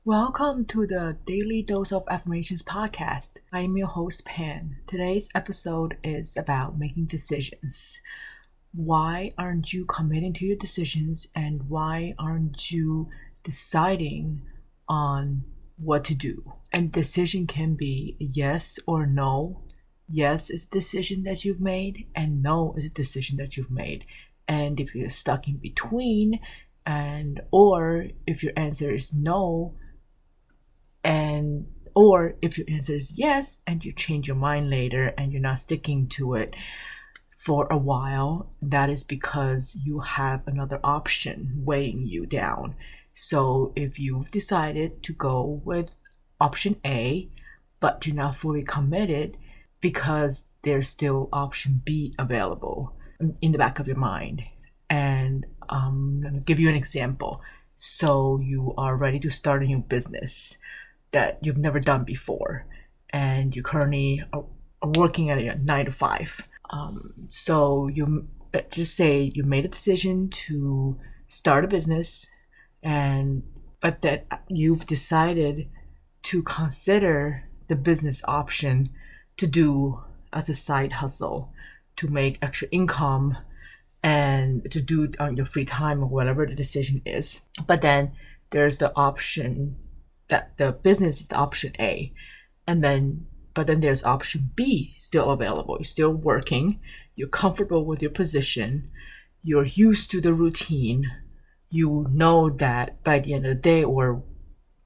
Welcome to the Daily Dose of Affirmations podcast. I am your host, Pan. Today's episode is about making decisions. Why aren't you committing to your decisions, and why aren't you deciding on what to do? And decision can be yes or no. Yes is a decision that you've made, and no is a decision that you've made. And if you're stuck in between, or if your answer is no, or if your answer is yes and you change your mind later and you're not sticking to it for a while, that is because you have another option weighing you down. So if you've decided to go with option A, but you're not fully committed because there's still option B available in the back of your mind. And let me give you an example. So you are ready to start a new business that you've never done before, and you currently are working at a 9 to 5. So you just say you made a decision to start a business, but that you've decided to consider the business option to do as a side hustle to make extra income and to do it on your free time or whatever the decision is. But then there's the option that the business is the option A, but then there's option B still available. You're still working, you're comfortable with your position, you're used to the routine, you know that by the end of the day, or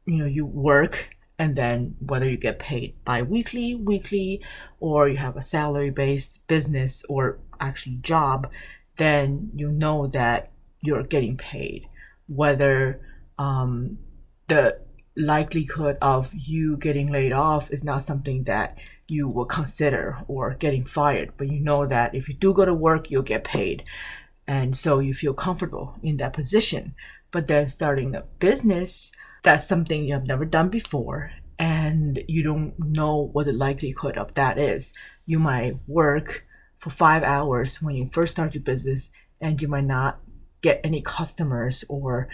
you work, and then whether you get paid bi-weekly, weekly, or you have a salary-based business or actually job, then you know that you're getting paid. Whether the likelihood of you getting laid off is not something that you will consider, or getting fired, but you know that if you do go to work, you'll get paid. And so you feel comfortable in that position. But then starting a business, that's something you have never done before, and you don't know what the likelihood of that is. You might work for 5 hours when you first start your business, and you might not get any customers or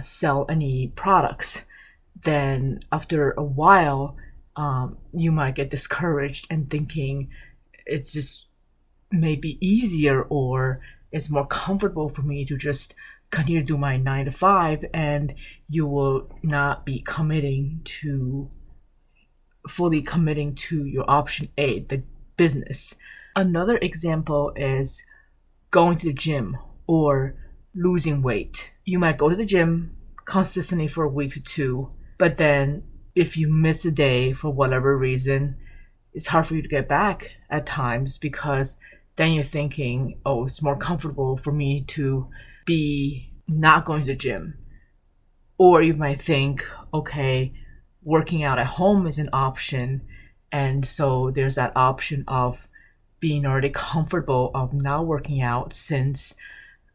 sell any products. Then after a while, you might get discouraged and thinking it's just maybe easier, or it's more comfortable for me to just continue to do my 9 to 5, and you will not be fully committing to your option A, the business. Another example is going to the gym or losing weight. You might go to the gym consistently for a week or two, but then if you miss a day for whatever reason, it's hard for you to get back at times, because then you're thinking, oh, it's more comfortable for me to be not going to the gym. Or you might think, okay, working out at home is an option. And so there's that option of being already comfortable of not working out, since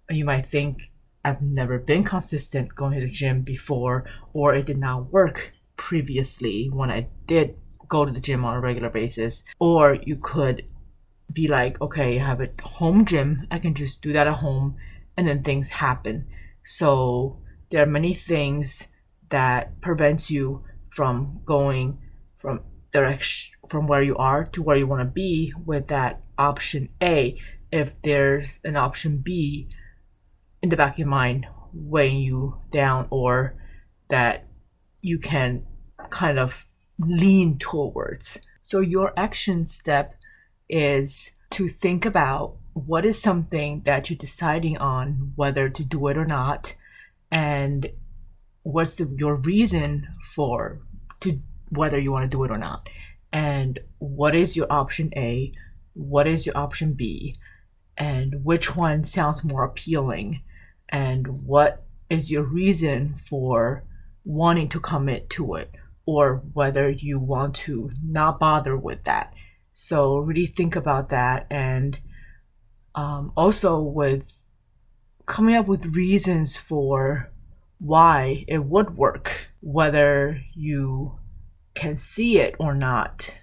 you might think, I've never been consistent going to the gym before, or it did not work previously when I did go to the gym on a regular basis. Or you could be like, okay, I have a home gym, I can just do that at home, and then things happen. So there are many things that prevents you from going from where you are to where you want to be with that option A, if there's an option B in the back of your mind weighing you down, or that you can kind of lean towards. So your action step is to think about what is something that you're deciding on whether to do it or not, and what's your reason for to whether you want to do it or not, and what is your option A, what is your option B, and which one sounds more appealing, and what is your reason for wanting to commit to it, or whether you want to not bother with that. So really think about that, and also with coming up with reasons for why it would work, whether you can see it or not.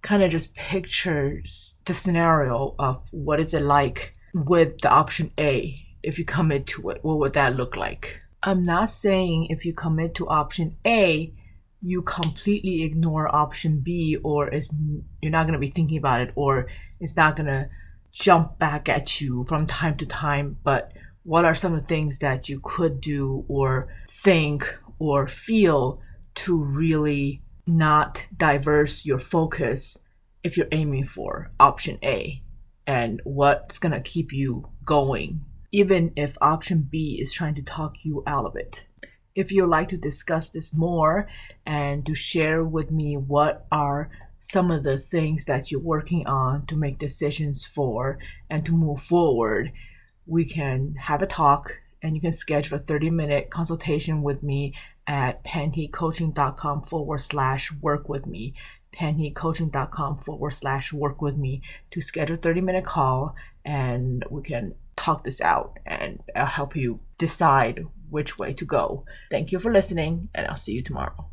Kind of just pictures the scenario of what is it like with the option A. If you commit to it, what would that look like? I'm not saying if you commit to option A you completely ignore option B, or you're not going to be thinking about it, or it's not going to jump back at you from time to time. But what are some of the things that you could do or think or feel to really not diverse your focus if you're aiming for option A? And what's going to keep you going, even if option B is trying to talk you out of it? If you'd like to discuss this more and to share with me what are some of the things that you're working on to make decisions for and to move forward, we can have a talk, and you can schedule a 30-minute consultation with me at pantycoaching.com/work with me, pantycoaching.com/work with me, to schedule a 30-minute call, and we can talk this out, and I'll help you decide which way to go. Thank you for listening, and I'll see you tomorrow.